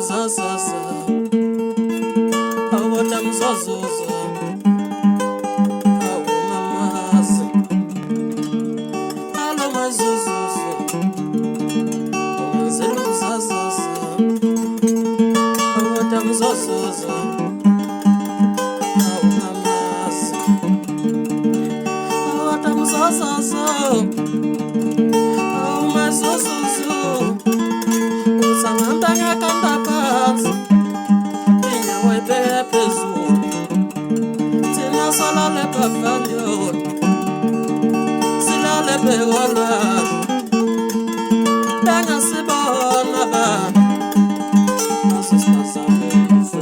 mzazaza awata mzazoza awumamazi alo mazuzuza umenzela mzazaza awata mzazoza awumamazi awata mzazaza awumazuzuzu uzamantanya kandakazi inyawe pepezu tina salale pafanyo silale pegola tanya sibona ba asistazameza